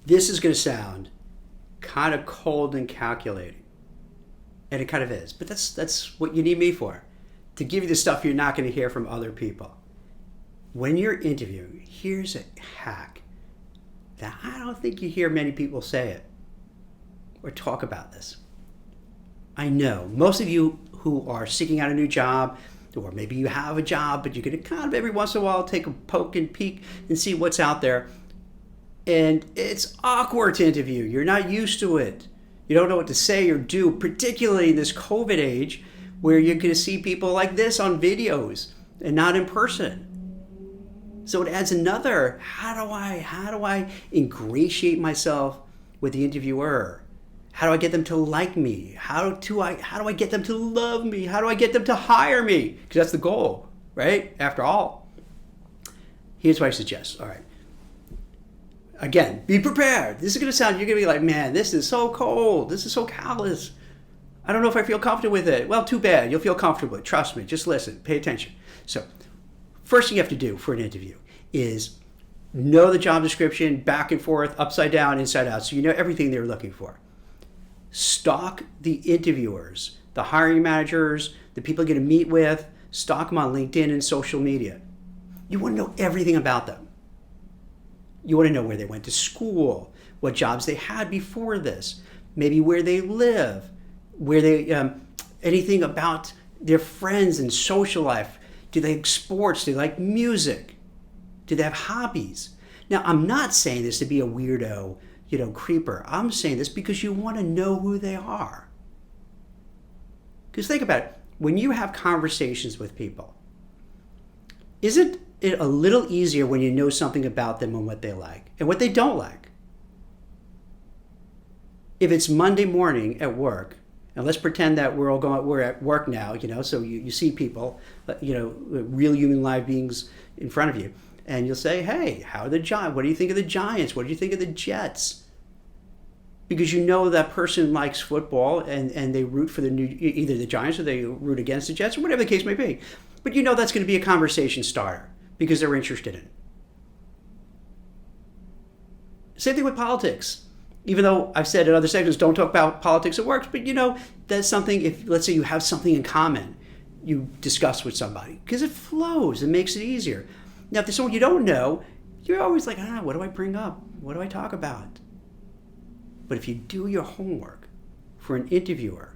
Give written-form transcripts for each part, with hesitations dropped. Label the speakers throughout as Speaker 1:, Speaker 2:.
Speaker 1: this is going to sound kind of cold and calculating. And it kind of is. But that's what you need me for. To give you the stuff you're not going to hear from other people. When you're interviewing, here's a hack that I don't think you hear many people say it or talk about this. I know most of you who are seeking out a new job, or maybe you have a job, but you're going to kind of every once in a while take a poke and peek and see what's out there. And it's awkward to interview. You're not used to it. You don't know what to say or do, particularly in this COVID age where you're going to see people like this on videos and not in person. So it adds another, how do I ingratiate myself with the interviewer? How do I get them to like me? How do I get them to love me? How do I get them to hire me? Because that's the goal, right? After all. Here's what I suggest. All right. Again, be prepared. This is going to sound, you're going to be like, man, this is so cold. This is so callous. I don't know if I feel comfortable with it. Well, too bad. You'll feel comfortable with it. Trust me. Just listen. Pay attention. So, first thing you have to do for an interview is know the job description, back and forth, upside down, inside out, so you know everything they're looking for. Stalk the interviewers, the hiring managers, the people you're going to meet with. Stalk them on LinkedIn and social media. You want to know everything about them. You want to know where they went to school, what jobs they had before this, maybe where they live, where they, anything about their friends and social life. Do they like sports? Do they like music? Do they have hobbies? Now, I'm not saying this to be a weirdo, creeper. I'm saying this because you want to know who they are. Because think about it. When you have conversations with people, isn't it a little easier when you know something about them and what they like and what they don't like? If it's Monday morning at work, and let's pretend that we're at work now, so you see people, real human live beings in front of you, and you'll say, hey, how are the Giants? What do you think of the Giants? What do you think of the Jets? Because you know that person likes football and they root for either the Giants or they root against the Jets or whatever the case may be. But you know that's going to be a conversation starter because they're interested in it. Same thing with politics. Even though I've said in other sections, don't talk about politics at work, but that's something, if let's say you have something in common, you discuss with somebody, because it flows, it makes it easier. Now, if there's someone you don't know, you're always like, what do I bring up? What do I talk about? But if you do your homework for an interviewer,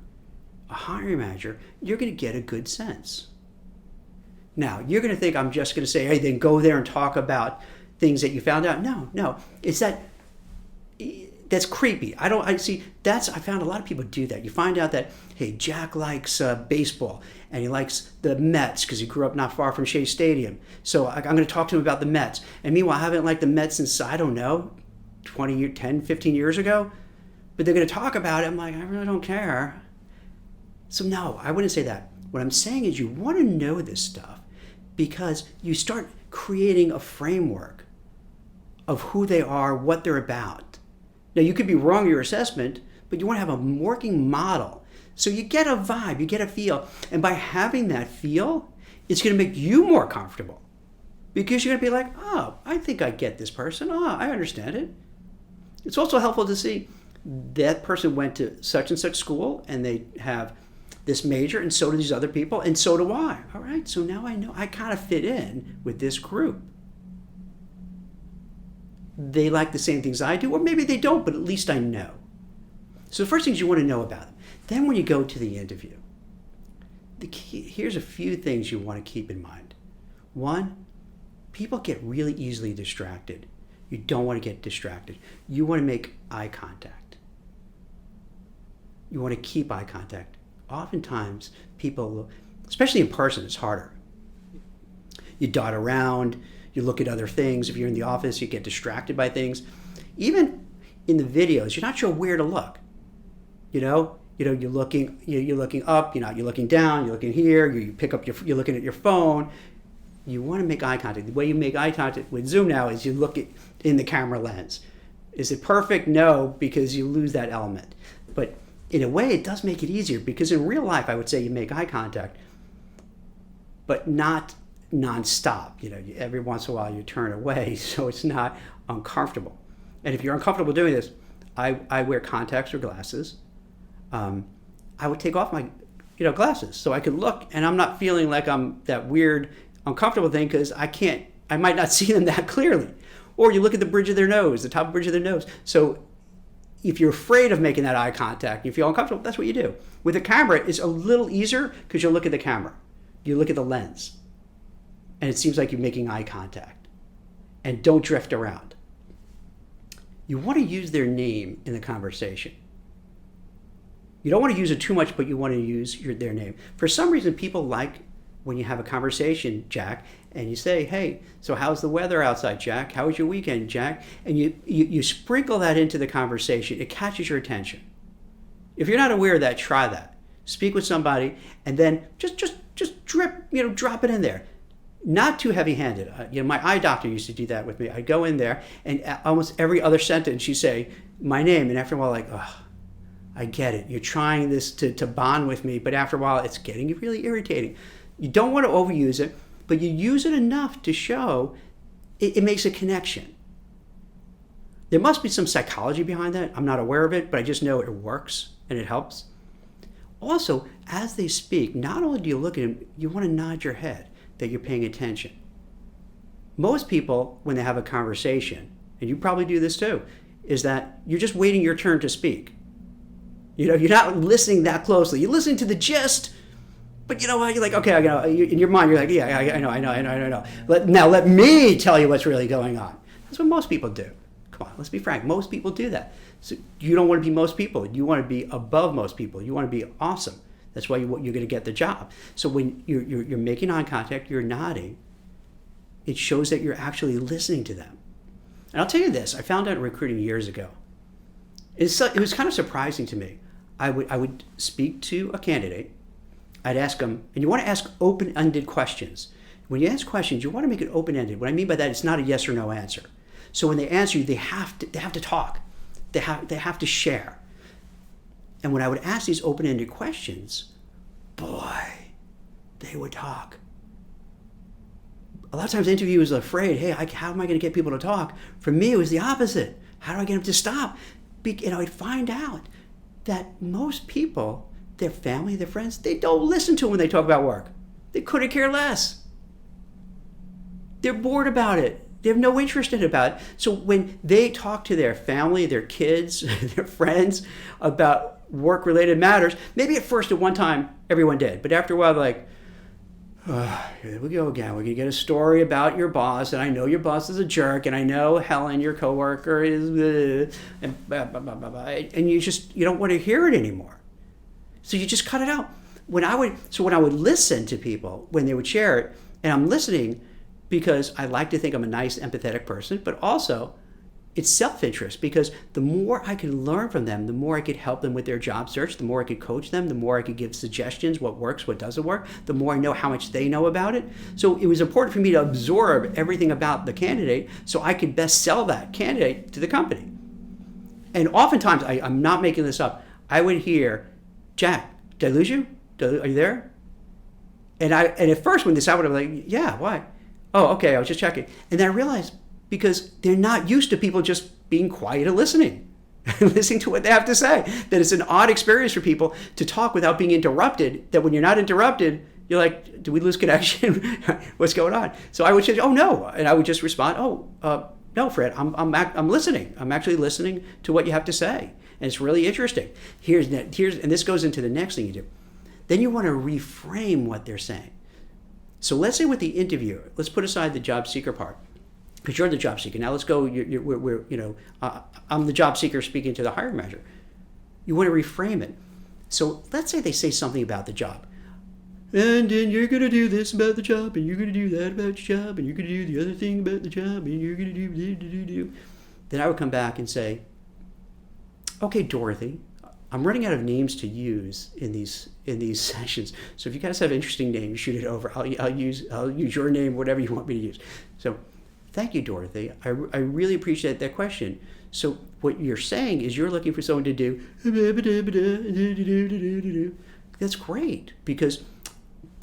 Speaker 1: a hiring manager, you're going to get a good sense. Now, you're going to think I'm just going to say, hey, then go there and talk about things that you found out. No, it's that's creepy. I found a lot of people do that. You find out that, hey, Jack likes baseball and he likes the Mets because he grew up not far from Shea Stadium. So I'm going to talk to him about the Mets. And meanwhile, I haven't liked the Mets since, 10, 15 years ago. But they're going to talk about it. I'm like, I really don't care. So no, I wouldn't say that. What I'm saying is you want to know this stuff because you start creating a framework of who they are, what they're about. Now, you could be wrong in your assessment, but you want to have a working model. So you get a vibe, you get a feel. And by having that feel, it's going to make you more comfortable. Because you're going to be like, oh, I think I get this person. Oh, I understand it. It's also helpful to see that person went to such and such school and they have this major and so do these other people and so do I. All right, so now I know I kind of fit in with this group. They like the same things I do, or maybe they don't, but at least I know. So the first things you want to know about them. Then when you go to the interview, here's a few things you want to keep in mind. One, people get really easily distracted. You don't want to get distracted. You want to make eye contact. You want to keep eye contact. Oftentimes, people, especially in person, it's harder. You dot around, you look at other things. If you're in the office, you get distracted by things. Even in the videos, you're not sure where to look. You're looking up, you're looking down, you're looking here, you're looking at your phone. You want to make eye contact. The way you make eye contact with Zoom now is you look in the camera lens. Is it perfect? No, because you lose that element. But in a way, it does make it easier because in real life, I would say you make eye contact, but not nonstop. Every once in a while you turn away, so it's not uncomfortable. And if you're uncomfortable doing this, I wear contacts or glasses. I would take off my glasses so I could look, and I'm not feeling like I'm that weird uncomfortable thing because I might not see them that clearly. Or you look at the bridge of their nose, the top bridge of their nose. So if you're afraid of making that eye contact, you feel uncomfortable, that's what you do. With a camera, it's a little easier because you look at the camera. You look at the lens. And it seems like you're making eye contact. And don't drift around. You want to use their name in the conversation. You don't want to use it too much, but you want to use their name. For some reason, people like when you have a conversation, Jack, and you say, hey, so how's the weather outside, Jack? How was your weekend, Jack? And you sprinkle that into the conversation. It catches your attention. If you're not aware of that, try that. Speak with somebody, and then just drop it in there. Not too heavy-handed. My eye doctor used to do that with me. I'd go in there, and almost every other sentence she'd say my name, and after a while, like, oh, I get it. You're trying this to bond with me, but after a while, it's getting really irritating. You don't want to overuse it, but you use it enough to show it makes a connection. There must be some psychology behind that. I'm not aware of it, but I just know it works and it helps. Also, as they speak, not only do you look at them, you want to nod your head that you're paying attention. Most people, when they have a conversation, and you probably do this too, is that you're just waiting your turn to speak. You're not listening that closely. You're listening to the gist, but you know what? You're like, okay, in your mind, you're like, yeah, I know. Now let me tell you what's really going on. That's what most people do. Come on, let's be frank. Most people do that. So you don't want to be most people. You want to be above most people. You want to be awesome. That's why you're going to get the job. So when you're making eye contact, you're nodding, it shows that you're actually listening to them. And I'll tell you this, I found out in recruiting years ago. It was kind of surprising to me. I would speak to a candidate. I'd ask them, and you want to ask open-ended questions. When you ask questions, you want to make it open-ended. What I mean by that, it's not a yes or no answer. So when they answer you, they have to talk. They have to share. And when I would ask these open-ended questions, boy, they would talk. A lot of times the interviewer was afraid, hey, how am I going to get people to talk? For me, it was the opposite. How do I get them to stop? I'd find out that most people, their family, their friends, they don't listen to them when they talk about work. They couldn't care less. They're bored about it. They have no interest in it about it. So when they talk to their family, their kids, their friends about work-related matters, maybe at first at one time everyone did, but after a while like, here we go again. We're going to get a story about your boss, and I know your boss is a jerk, and I know Helen, your coworker, is and blah, blah, blah, blah, blah. And you don't want to hear it anymore. So you just cut it out. When I would listen to people, when they would share it, and I'm listening because I like to think I'm a nice, empathetic person, but also it's self-interest, because the more I can learn from them, the more I could help them with their job search, the more I could coach them, the more I could give suggestions, what works, what doesn't work, the more I know how much they know about it. So it was important for me to absorb everything about the candidate so I could best sell that candidate to the company. And oftentimes, I'm not making this up, I would hear, Jack, did I lose you? Are you there? And at first when this happened, I was like, yeah, why? Oh, okay, I was just checking. And then I realized, because they're not used to people just being quiet and listening to what they have to say. That it's an odd experience for people to talk without being interrupted, that when you're not interrupted, you're like, do we lose connection? What's going on? So I would say, oh, no. And I would just respond, no, Fred, I'm listening. I'm actually listening to what you have to say. And it's really interesting. And this goes into the next thing you do. Then you want to reframe what they're saying. So let's say with the interviewer, let's put aside the job seeker part, because you're the job seeker. Now let's go. I'm the job seeker speaking to the hiring manager. You want to reframe it. So let's say they say something about the job, and then you're going to do this about the job, and you're going to do that about your job, and you're going to do the other thing about the job, and you're going to do. Then I would come back and say, okay, Dorothy, I'm running out of names to use in these sessions. So if you guys have interesting names, shoot it over. I'll use your name, whatever you want me to use. So. Thank you, Dorothy. I really appreciate that question. So what you're saying is you're looking for someone to do. That's great,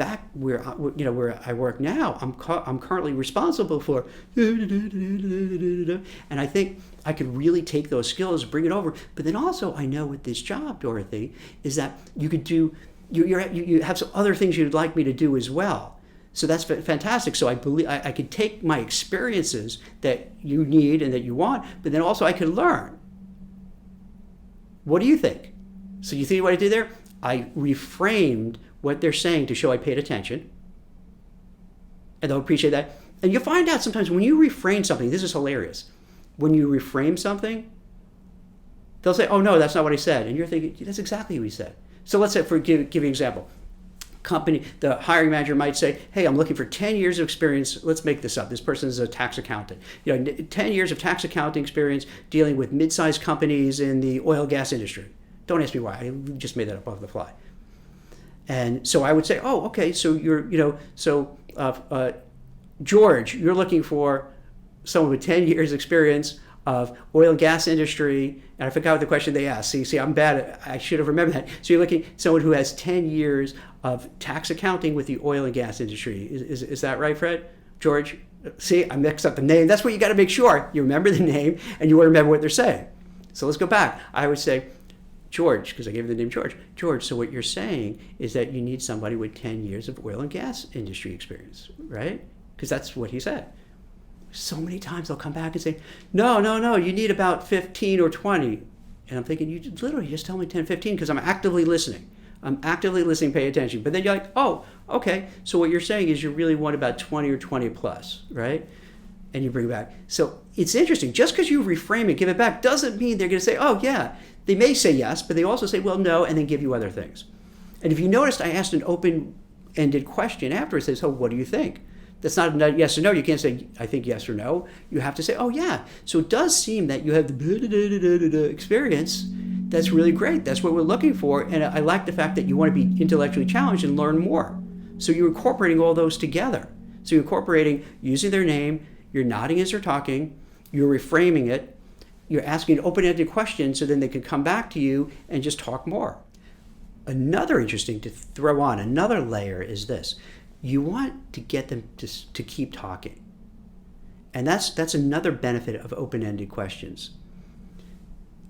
Speaker 1: back where I work now, I'm currently responsible for, and I think I could really take those skills, bring it over. But then also, I know with this job, Dorothy, is that you could do, you have some other things you'd like me to do as well. So that's fantastic. So I believe I could take my experiences that you need and that you want, but then also I could learn. What do you think? So you see what I did there? I reframed what they're saying to show I paid attention. And they'll appreciate that. And you'll find out sometimes when you reframe something, this is hilarious. When you reframe something, they'll say, oh no, that's not what I said. And you're thinking, that's exactly what he said. So let's say, give you an example. Company, the hiring manager might say, hey, I'm looking for 10 years of experience. Let's make this up. This person is a tax accountant. 10 years of tax accounting experience dealing with mid-sized companies in the oil and gas industry. Don't ask me why. I just made that up off the fly. And so I would say, oh, okay, so George, you're looking for someone with 10 years experience of oil and gas industry, and I forgot what the question they asked. See, I'm bad. I should have remembered that. So you're looking at someone who has 10 years of tax accounting with the oil and gas industry. Is that right, Fred? George? See, I mixed up the name. That's what you got to make sure. You remember the name, and you want to remember what they're saying. So let's go back. I would say, George, because I gave him the name George. George, so what you're saying is that you need somebody with 10 years of oil and gas industry experience, right? Because that's what he said. So many times they'll come back and say, no, you need about 15 or 20. And I'm thinking, you literally just tell me 10, 15 because I'm actively listening. Pay attention. But then you're like, oh, okay. So what you're saying is you really want about 20 or 20 plus, right? And you bring it back. So it's interesting. Just because you reframe it, give it back, doesn't mean they're going to say, oh, yeah. They may say yes, but they also say, well, no, and then give you other things. And if you noticed, I asked an open-ended question after. It says, oh, what do you think? That's not a yes or no. You can't say, I think yes or no. You have to say, oh, yeah. So it does seem that you have the experience. That's really great. That's what we're looking for. And I like the fact that you want to be intellectually challenged and learn more. So you're incorporating all those together. So you're incorporating using their name, you're nodding as they're talking, you're reframing it, you're asking an open-ended question so then they can come back to you and just talk more. Another interesting to throw on, another layer is this. You want to get them to keep talking. And that's another benefit of open-ended questions.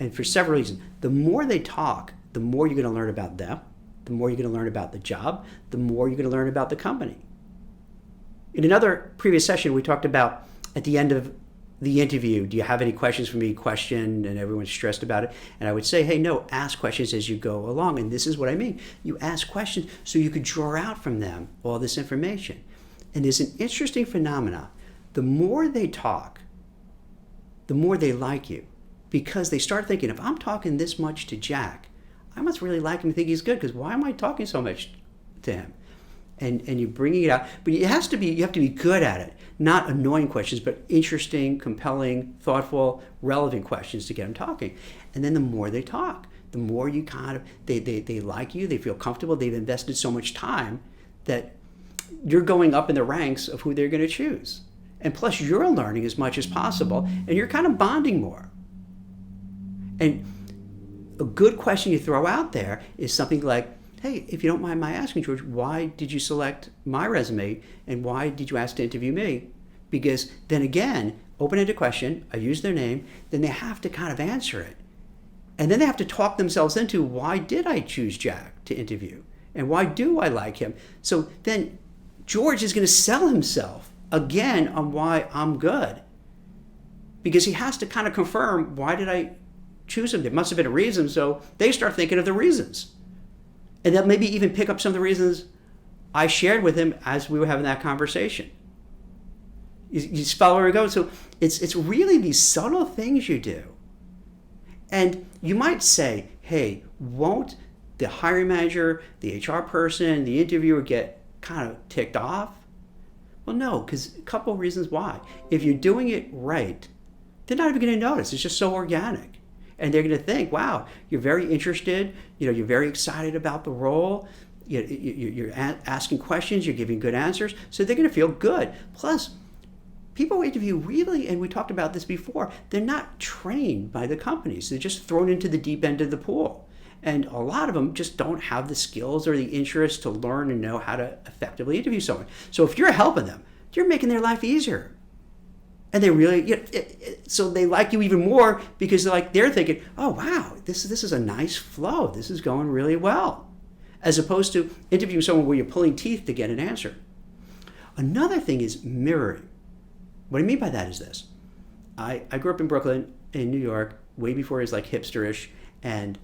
Speaker 1: And for several reasons. The more they talk, the more you're going to learn about them, the more you're going to learn about the job, the more you're going to learn about the company. In another previous session, we talked about at the end of the interview, do you have any questions for me? Question, and everyone's stressed about it. And I would say, hey, no, ask questions as you go along. And this is what I mean. You ask questions so you could draw out from them all this information. And there's an interesting phenomena. The more they talk, the more they like you. Because they start thinking, if I'm talking this much to Jack, I must really like him and think he's good, because why am I talking so much to him? And you're bringing it out. But you have to be good at it. Not annoying questions, but interesting, compelling, thoughtful, relevant questions to get them talking. And then the more they talk, the more you they like you, they feel comfortable, they've invested so much time that you're going up in the ranks of who they're going to choose. And plus you're learning as much as possible, and you're kind of bonding more. And a good question you throw out there is something like, hey, if you don't mind my asking, George, why did you select my resume and why did you ask to interview me? Because then again, open-ended question, I use their name, then they have to kind of answer it. And then they have to talk themselves into, why did I choose Jack to interview? And why do I like him? So then George is going to sell himself again on why I'm good. Because he has to kind of confirm, why did I choose him? There must have been a reason. So they start thinking of the reasons. And they'll maybe even pick up some of the reasons I shared with him as we were having that conversation. You follow where we go? So it's really these subtle things you do. And you might say, hey, won't the hiring manager, the HR person, the interviewer get kind of ticked off? Well, no, because a couple of reasons why. If you're doing it right, they're not even going to notice. It's just so organic. And they're going to think, wow, you're very interested, you're very excited about the role, you're asking questions, you're giving good answers, so they're going to feel good. Plus, people who interview really, and we talked about this before, they're not trained by the companies. They're just thrown into the deep end of the pool. And a lot of them just don't have the skills or the interest to learn and know how to effectively interview someone. So if you're helping them, you're making their life easier. And they really, so they like you even more because they're thinking, oh wow, this is a nice flow. This is going really well. As opposed to interviewing someone where you're pulling teeth to get an answer. Another thing is mirroring. What I mean by that is this. I grew up in Brooklyn, in New York, way before it was like hipsterish, and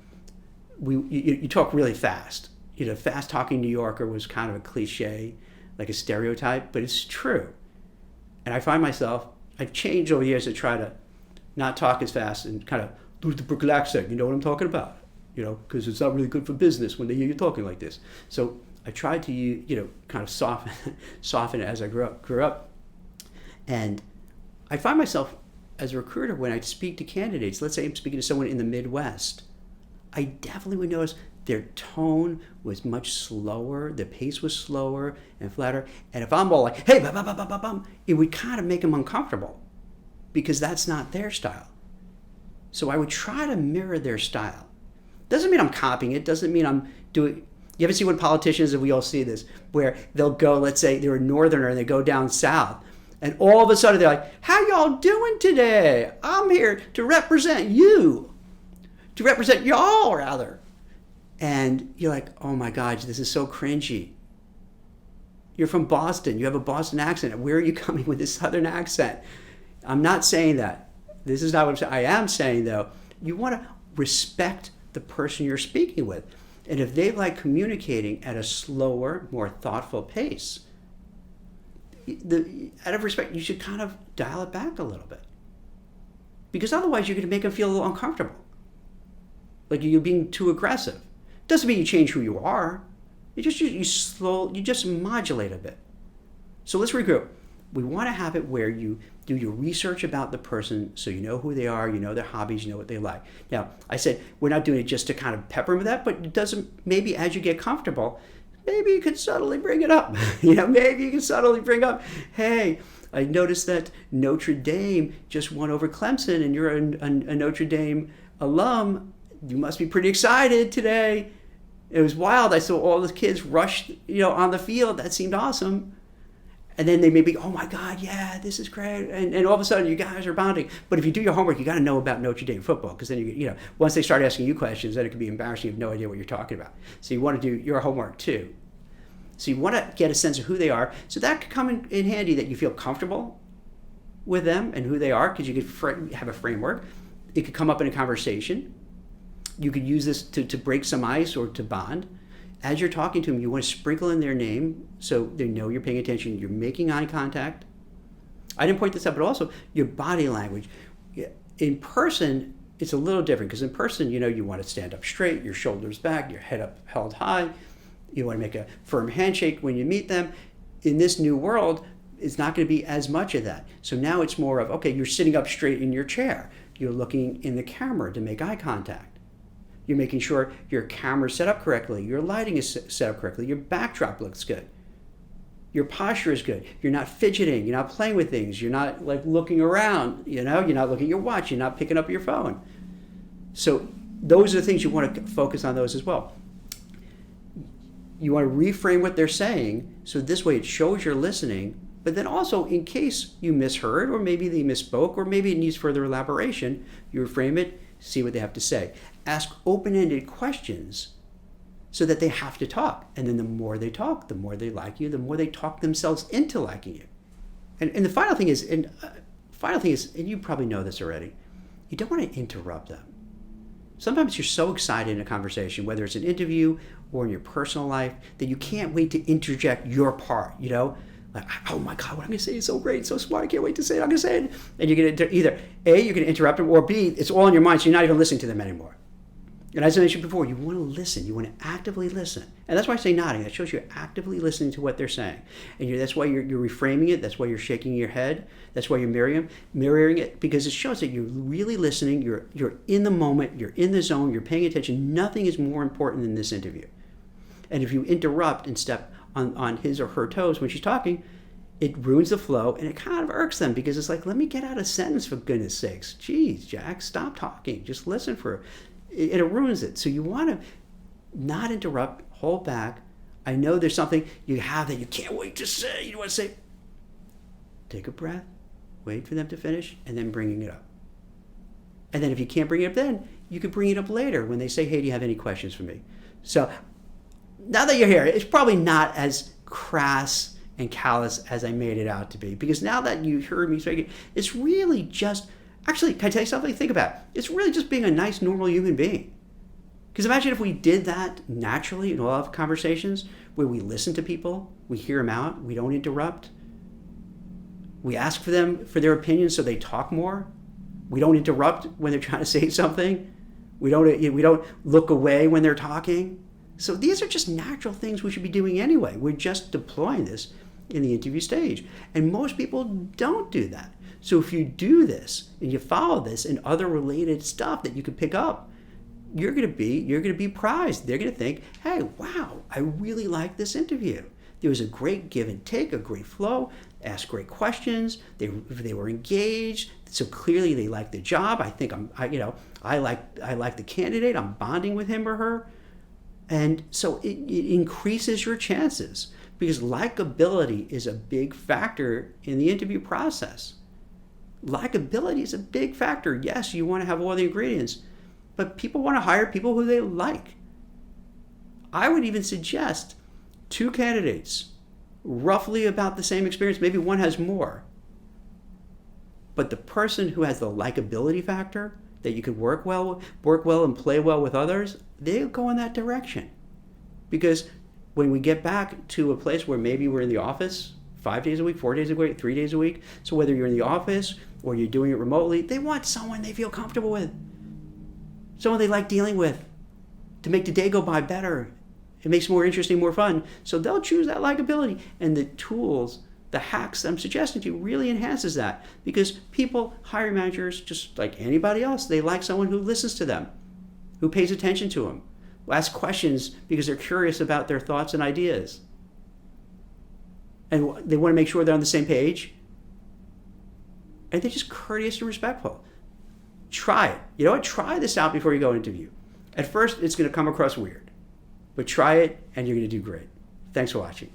Speaker 1: you talk really fast. Fast talking New Yorker was kind of a cliche, like a stereotype, but it's true. And I find myself, I've changed over the years to try to not talk as fast and kind of lose the Brooklyn accent. You know what I'm talking about? Because it's not really good for business when they hear you talking like this. So I tried to, kind of soften it as I grew up. And I find myself as a recruiter, when I speak to candidates, let's say I'm speaking to someone in the Midwest, I definitely would notice their tone was much slower, the pace was slower and flatter. And if I'm all like, hey, it would kind of make them uncomfortable because that's not their style. So I would try to mirror their style. Doesn't mean I'm copying it, doesn't mean I'm doing. You ever see when politicians, and we all see this, where they'll go, let's say they're a northerner and they go down south, and all of a sudden they're like, how y'all doing today? I'm here to represent you. To represent y'all, rather. And you're like, oh my God, this is so cringy. You're from Boston. You have a Boston accent. Where are you coming with this Southern accent? I'm not saying that. This is not what I'm saying. I am saying, though, you want to respect the person you're speaking with. And if they like communicating at a slower, more thoughtful pace, out of respect, you should kind of dial it back a little bit. Because otherwise you're going to make them feel a little uncomfortable. Like you're being too aggressive. Doesn't mean you change who you are. You just modulate a bit. So let's regroup. We want to have it where you do your research about the person so you know who they are, you know their hobbies, you know what they like. Now, I said we're not doing it just to kind of pepper them with that, but it doesn't, maybe as you get comfortable, maybe you could subtly bring it up. Maybe you can subtly bring up, hey, I noticed that Notre Dame just won over Clemson and you're a Notre Dame alum. You must be pretty excited today. It was wild. I saw all the kids rush, on the field. That seemed awesome. And then they may be, oh my God, yeah, this is great. And all of a sudden you guys are bonding. But if you do your homework, you got to know about Notre Dame football, because then once they start asking you questions, then it could be embarrassing. You have no idea what you're talking about. So you want to do your homework too. So you want to get a sense of who they are. So that could come in handy, that you feel comfortable with them and who they are, because you could have a framework. It could come up in a conversation. You could use this to break some ice or to bond. As you're talking to them, you want to sprinkle in their name so they know you're paying attention. You're making eye contact. I didn't point this out, but also your body language. In person, it's a little different, because in person, you want to stand up straight, your shoulders back, your head up held high. You want to make a firm handshake when you meet them. In this new world, it's not going to be as much of that. So now it's more of, okay, you're sitting up straight in your chair. You're looking in the camera to make eye contact. You're making sure your camera's set up correctly, your lighting is set up correctly, your backdrop looks good, your posture is good, you're not fidgeting, you're not playing with things, you're not looking around, you're not looking at your watch, you're not picking up your phone. So those are the things you want to focus on, those as well. You want to reframe what they're saying, so this way it shows you're listening, but then also in case you misheard, or maybe they misspoke, or maybe it needs further elaboration, you reframe it, see what they have to say. Ask open-ended questions so that they have to talk. And then the more they talk, the more they like you, the more they talk themselves into liking you. And the final thing is, and you probably know this already, you don't want to interrupt them. Sometimes you're so excited in a conversation, whether it's an interview or in your personal life, that you can't wait to interject your part, Like, oh my God, what I'm going to say is so great, so smart, I can't wait to say it, I'm going to say it. And you're going to either, A, you're going to interrupt them, or B, it's all in your mind, so you're not even listening to them anymore. And as I mentioned before, you want to listen. You want to actively listen. And that's why I say nodding. That shows you're actively listening to what they're saying. And that's why you're reframing it. That's why you're shaking your head. That's why you're mirroring it, because it shows that you're really listening. You're in the moment. You're in the zone. You're paying attention. Nothing is more important than this interview. And if you interrupt and step on his or her toes when she's talking, it ruins the flow, and it kind of irks them, because it's like, let me get out a sentence, for goodness sakes. Geez, Jack, stop talking. Just listen for it ruins it. So you want to not interrupt, hold back. I know there's something you have that you can't wait to say. You want to say, take a breath, wait for them to finish, and then bringing it up. And then if you can't bring it up then, you can bring it up later when they say, hey, do you have any questions for me? So now that you're here, it's probably not as crass and callous as I made it out to be. Because now that you heard me speaking, it's really just, actually, can I tell you something? Think about it. It's really just being a nice, normal human being. Because imagine if we did that naturally in all of conversations, where we listen to people, we hear them out, we don't interrupt, we ask for them for their opinions so they talk more, we don't interrupt when they're trying to say something, we don't look away when they're talking. So these are just natural things we should be doing anyway. We're just deploying this in the interview stage. And most people don't do that. So if you do this and you follow this and other related stuff that you can pick up, you're going to be prized. They're going to think, hey, wow, I really like this interview. There was a great give and take, a great flow, asked great questions. They were engaged. So clearly they like the job. I think I like the candidate. I'm bonding with him or her. And so it increases your chances, because likability is a big factor in the interview process. Likability is a big factor. Yes, you want to have all the ingredients, but people want to hire people who they like. I would even suggest 2 candidates, roughly about the same experience, maybe one has more. But the person who has the likability factor, that you can work well and play well with others, they'll go in that direction. Because when we get back to a place where maybe we're in the office 5 days a week, 4 days a week, 3 days a week, so whether you're in the office or you're doing it remotely, they want someone they feel comfortable with, someone they like dealing with, to make the day go by better. It makes it more interesting, more fun. So they'll choose that likability. And the tools, the hacks I'm suggesting to you really enhances that. Because people, hiring managers, just like anybody else, they like someone who listens to them, who pays attention to them, who asks questions because they're curious about their thoughts and ideas. And they want to make sure they're on the same page. And they're just courteous and respectful. Try it. You know what? Try this out before you go interview. At first, it's going to come across weird. But try it, and you're going to do great. Thanks for watching.